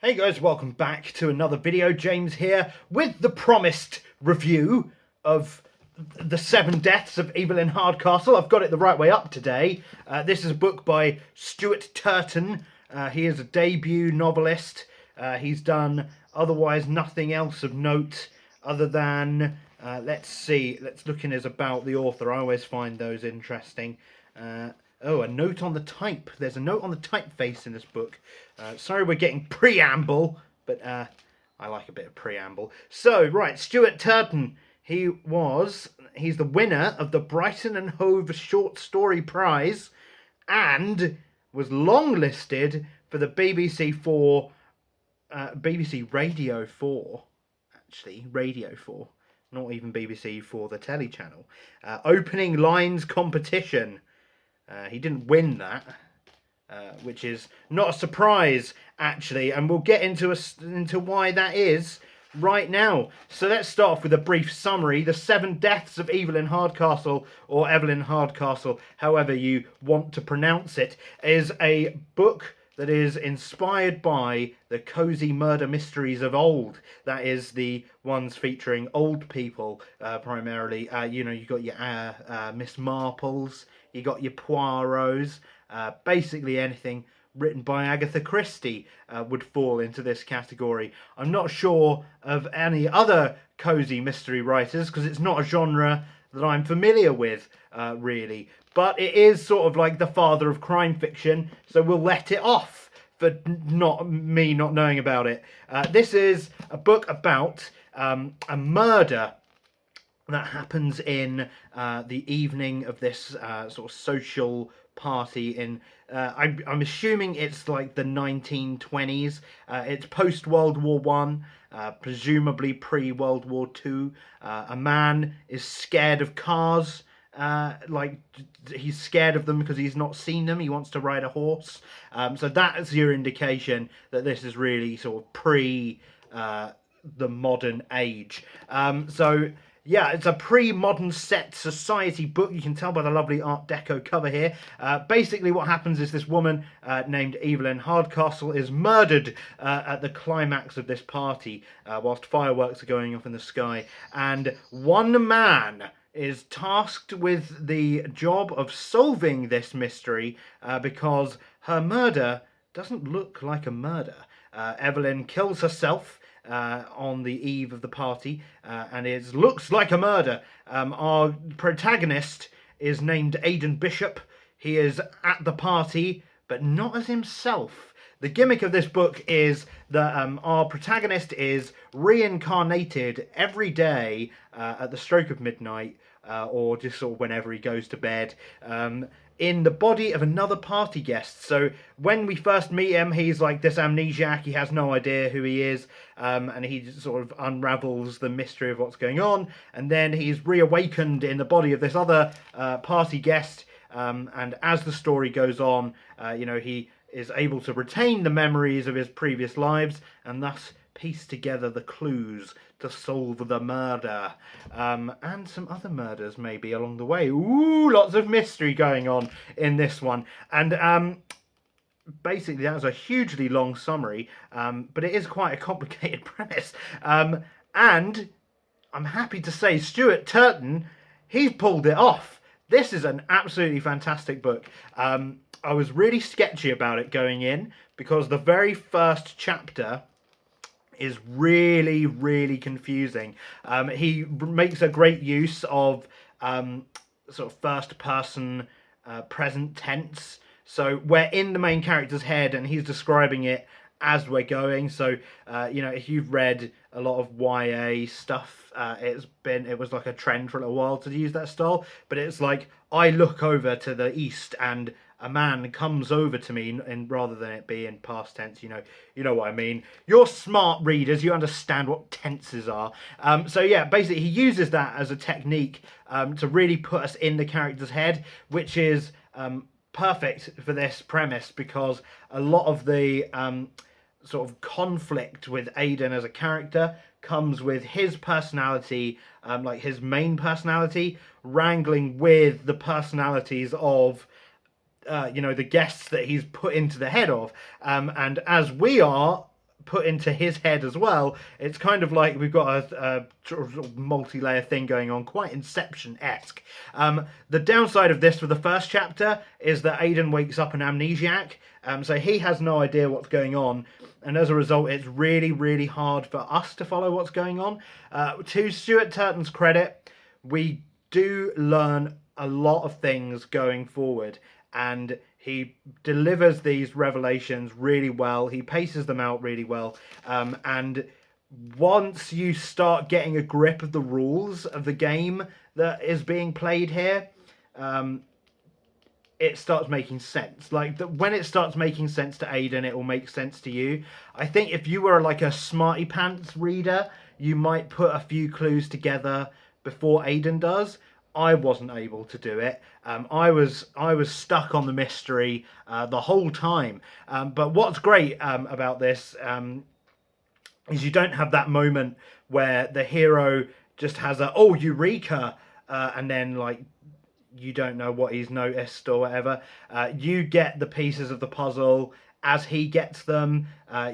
Hey guys, welcome back to another video. James here with the promised review of The Seven Deaths of Evelyn Hardcastle. I've got it the right way up today. This is a book by Stuart Turton. He is a debut novelist. He's done otherwise nothing else of note other than, let's look in his about the author. I always find those interesting. Oh, a note on the type. There's a note on the typeface in this book. Sorry we're getting preamble, but I like a bit of preamble. So, right, Stuart Turton. He's the winner of the Brighton and Hove Short Story Prize and was longlisted for the BBC Radio 4. Actually, Radio 4. Not even BBC 4, the telly channel. Opening Lines competition. He didn't win that, which is not a surprise, actually, and we'll get into why that is right now. So let's start off with a brief summary. The Seven Deaths of Evelyn Hardcastle, or Evelyn Hardcastle, however you want to pronounce it, is a book that is inspired by the cosy murder mysteries of old. That is the ones featuring old people, primarily. You got your Miss Marples, you got your Poirots, basically anything written by Agatha Christie would fall into this category. I'm not sure of any other cosy mystery writers because it's not a genre that I'm familiar with, really. But it is sort of like the father of crime fiction, so we'll let it off for not knowing about it. This is a book about a murder that happens in the evening of this sort of social party in I'm assuming it's like the 1920s. It's post World War One, presumably pre World War Two. A man is scared of cars. He's scared of them because he's not seen them. He wants to ride a horse. So that's your indication that this is really sort of pre the modern age. Yeah, it's a pre-modern set society book. You can tell by the lovely Art Deco cover here. Basically what happens is this woman named Evelyn Hardcastle is murdered at the climax of this party whilst fireworks are going off in the sky. And one man is tasked with the job of solving this mystery because her murder doesn't look like a murder. Evelyn kills herself on the eve of the party, and it looks like a murder. Our protagonist is named Aidan Bishop. He is at the party, but not as himself. The gimmick of this book is that our protagonist is reincarnated every day at the stroke of midnight, or just sort of whenever he goes to bed, in the body of another party guest. So when we first meet him, he's like this amnesiac. He has no idea who he is, and he just sort of unravels the mystery of what's going on. And then he's reawakened in the body of this other party guest. And as the story goes on, he is able to retain the memories of his previous lives and thus piece together the clues to solve the murder, and some other murders maybe along the way. Ooh, lots of mystery going on in this one. And basically that was a hugely long summary, but it is quite a complicated premise. And I'm happy to say Stuart Turton, he's pulled it off. This is an absolutely fantastic book. I was really sketchy about it going in because the very first chapter is really, really confusing. He makes a great use of sort of first person present tense. So we're in the main character's head and he's describing it as we're going. So if you've read a lot of YA stuff, it was like a trend for a little while to use that style. But it's like I look over to the east and a man comes over to me, and rather than it be in past tense, you know what I mean. You're smart readers, you understand what tenses are. So yeah, basically he uses that as a technique to really put us in the character's head, which is perfect for this premise because a lot of the sort of conflict with Aidan as a character comes with his personality, like his main personality, wrangling with the personalities of the guests that he's put into the head of, and as we are put into his head as well. It's kind of like we've got a sort of multi-layer thing going on, quite Inception-esque. The downside of this for the first chapter is that Aidan wakes up an amnesiac, so he has no idea what's going on, and as a result it's really, really hard for us to follow what's going on. To Stuart Turton's credit, we do learn a lot of things going forward, and he delivers these revelations really well. He paces them out really well. And once you start getting a grip of the rules of the game that is being played here, it starts making sense. Like, when it starts making sense to Aidan, it will make sense to you. I think if you were like a smarty pants reader, you might put a few clues together before Aidan does. I wasn't able to do it. I was stuck on the mystery the whole time. But what's great about this is you don't have that moment where the hero just has a "oh, eureka," and then like you don't know what he's noticed or whatever. You get the pieces of the puzzle as he gets them.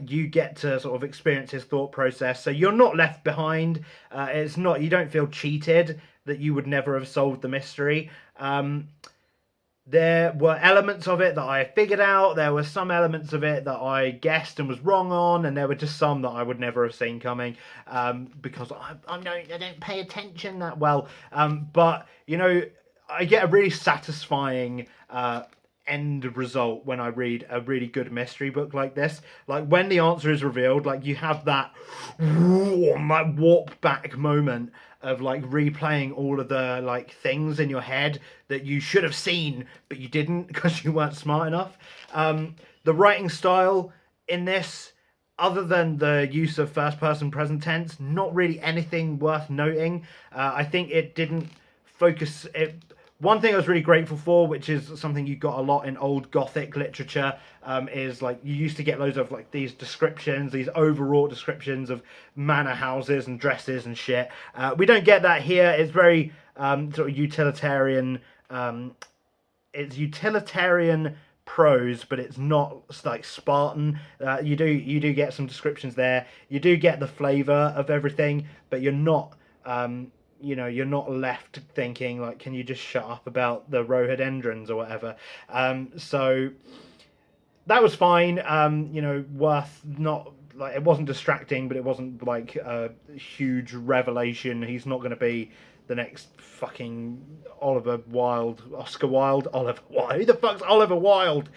You get to sort of experience his thought process, so you're not left behind. It's not, you don't feel cheated that you would never have solved the mystery. There were elements of it that I figured out. There were some elements of it that I guessed and was wrong on, and there were just some that I would never have seen coming because I don't pay attention that well. But you know, I get a really satisfying end result when I read a really good mystery book like this. Like when the answer is revealed, like you have that warp back moment of like replaying all of the like things in your head that you should have seen but you didn't because you weren't smart enough. The writing style in this, other than the use of first person present tense, not really anything worth noting. I think it didn't focus it. One thing I was really grateful for, which is something you got a lot in old Gothic literature, is like you used to get loads of like these descriptions, these overwrought descriptions of manor houses and dresses and shit. We don't get that here. It's very sort of utilitarian. It's utilitarian prose, but it's not like Spartan. You do get some descriptions there. You do get the flavour of everything, but you're not. You know, you're not left thinking like, can you just shut up about the rhododendrons or whatever. So that was fine. You know, worth not like, it wasn't distracting, but it wasn't like a huge revelation. He's not going to be the next fucking Oscar Wilde. Who the fuck's Oliver Wilde?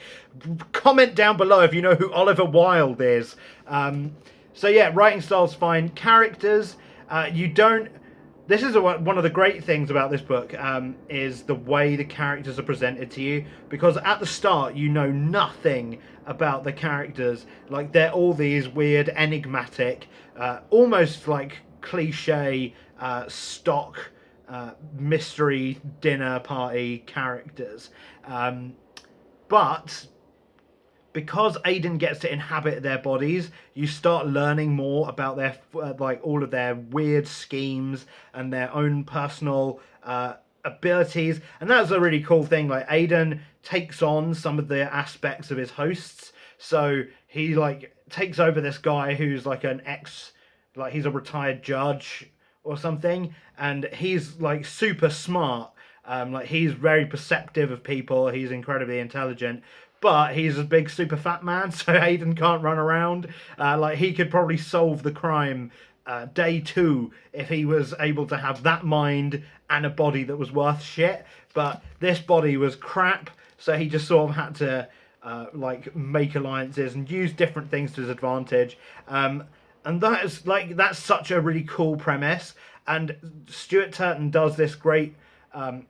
Comment down below if you know who Oliver Wilde is. So yeah, writing style's fine. Characters, you don't. This is one of the great things about this book, is the way the characters are presented to you. Because at the start, you know nothing about the characters. Like, they're all these weird, enigmatic, almost like cliche, stock, mystery dinner party characters. But because Aidan gets to inhabit their bodies, you start learning more about their like all of their weird schemes and their own personal abilities, and that's a really cool thing. Like, Aidan takes on some of the aspects of his hosts, so he like takes over this guy who's like he's a retired judge or something, and he's like super smart. Like, he's very perceptive of people. He's incredibly intelligent. But he's a big super fat man, so Aidan can't run around. Like, he could probably solve the crime day 2 if he was able to have that mind and a body that was worth shit. But this body was crap, so he just sort of had to like make alliances and use different things to his advantage. And that's such a really cool premise. And Stuart Turton does this great.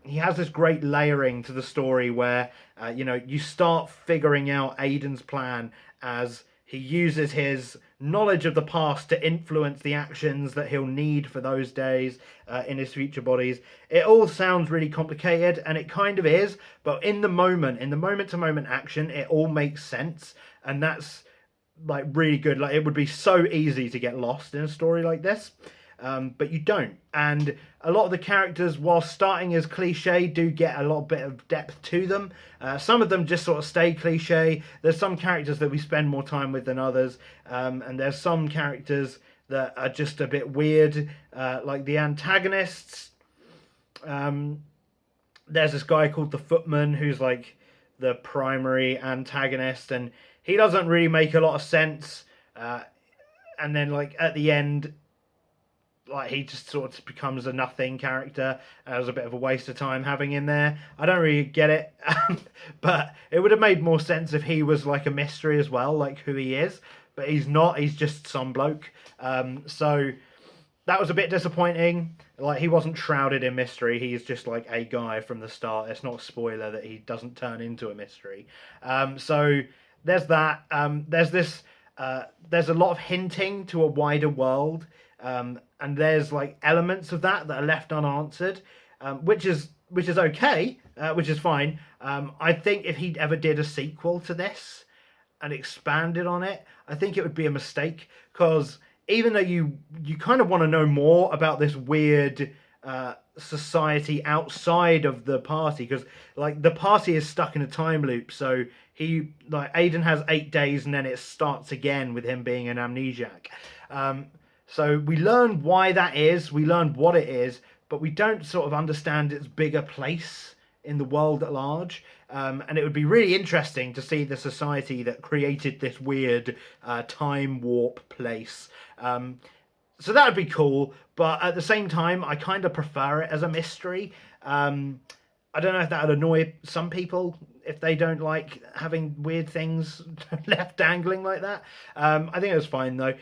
He has this great layering to the story where, you know, you start figuring out Aidan's plan as he uses his knowledge of the past to influence the actions that he'll need for those days in his future bodies. It all sounds really complicated, and it kind of is, but in the moment-to-moment action, it all makes sense, and that's like really good. Like, it would be so easy to get lost in a story like this. but you don't. And a lot of the characters, while starting as cliche, do get a lot bit of depth to them. Some of them just sort of stay cliche. There's some characters that we spend more time with than others, and there's some characters that are just a bit weird, like the antagonists. There's this guy called the Footman who's like the primary antagonist, and he doesn't really make a lot of sense. And then like at the end, like he just sort of becomes a nothing character. It was a bit of a waste of time having him there. I don't really get it, but it would have made more sense if he was like a mystery as well, like who he is. But he's not. He's just some bloke. So that was a bit disappointing. Like, he wasn't shrouded in mystery. He's just like a guy from the start. It's not a spoiler that he doesn't turn into a mystery. So there's that. There's this. There's a lot of hinting to a wider world, and there's like elements of that are left unanswered, which is okay, which is fine. I think if he ever did a sequel to this and expanded on it, I think it would be a mistake, because even though you kind of want to know more about this weird society outside of the party, because like the party is stuck in a time loop, so Aidan has 8 days and then it starts again with him being an amnesiac. So we learn why that is, we learn what it is, but we don't sort of understand its bigger place in the world at large. And it would be really interesting to see the society that created this weird time warp place. So that would be cool, but at the same time, I kind of prefer it as a mystery. I don't know if that would annoy some people if they don't like having weird things left dangling like that. I think it was fine though.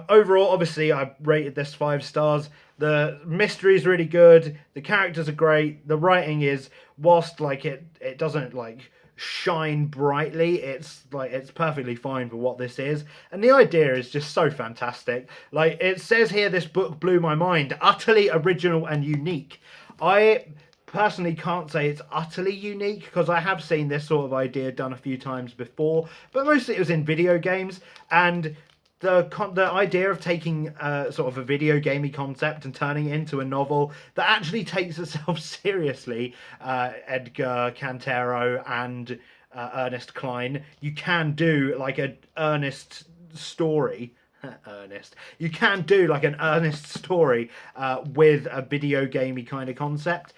Overall, obviously, I rated this 5 stars. The mystery is really good. The characters are great. The writing is, whilst like it doesn't like shine brightly, it's perfectly fine for what this is, and the idea is just so fantastic. Like it says here, this book blew my mind. Utterly original and unique. I personally can't say it's utterly unique, because I have seen this sort of idea done a few times before, but mostly it was in video games. And the idea of taking sort of a video gamey concept and turning it into a novel that actually takes itself seriously, Edgar Cantero and Ernest Cline, you can do like an earnest story. You can do like an earnest story with a video gamey kind of concept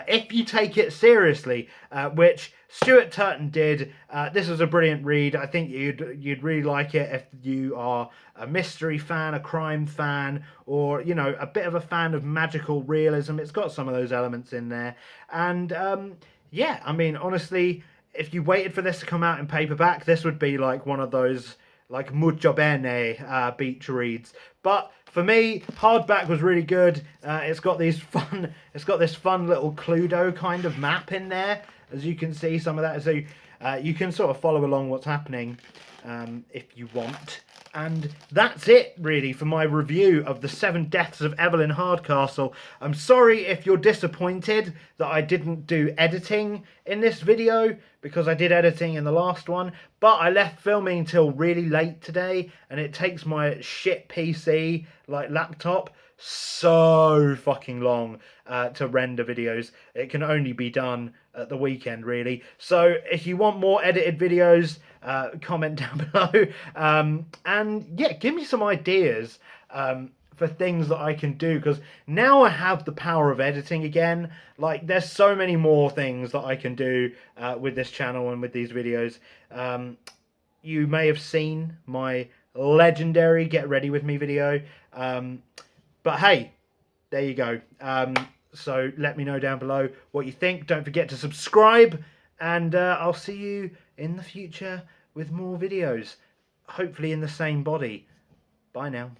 if you take it seriously, which Stuart Turton did. This was a brilliant read. I think you'd really like it if you are a mystery fan, a crime fan, or you know, a bit of a fan of magical realism. It's got some of those elements in there, and yeah, I mean, honestly, if you waited for this to come out in paperback, this would be like one of those like mucho bene beach reads. But for me, hardback was really good. It's got this fun little Cluedo kind of map in there, as you can see some of that. So you can sort of follow along what's happening if you want. And that's it really for my review of The 7 Deaths of Evelyn Hardcastle. I'm sorry if you're disappointed that I didn't do editing in this video, because I did editing in the last one, but I left filming until really late today, and it takes my shit PC, like laptop, so fucking long to render videos. It can only be done at the weekend really. So if you want more edited videos, comment down below, and yeah, give me some ideas for things that I can do, because now I have the power of editing again. Like, there's so many more things that I can do with this channel and with these videos. You may have seen my legendary Get Ready With Me video, but hey, there you go. So let me know down below what you think. Don't forget to subscribe, and I'll see you in the future with more videos, hopefully in the same body. Bye now.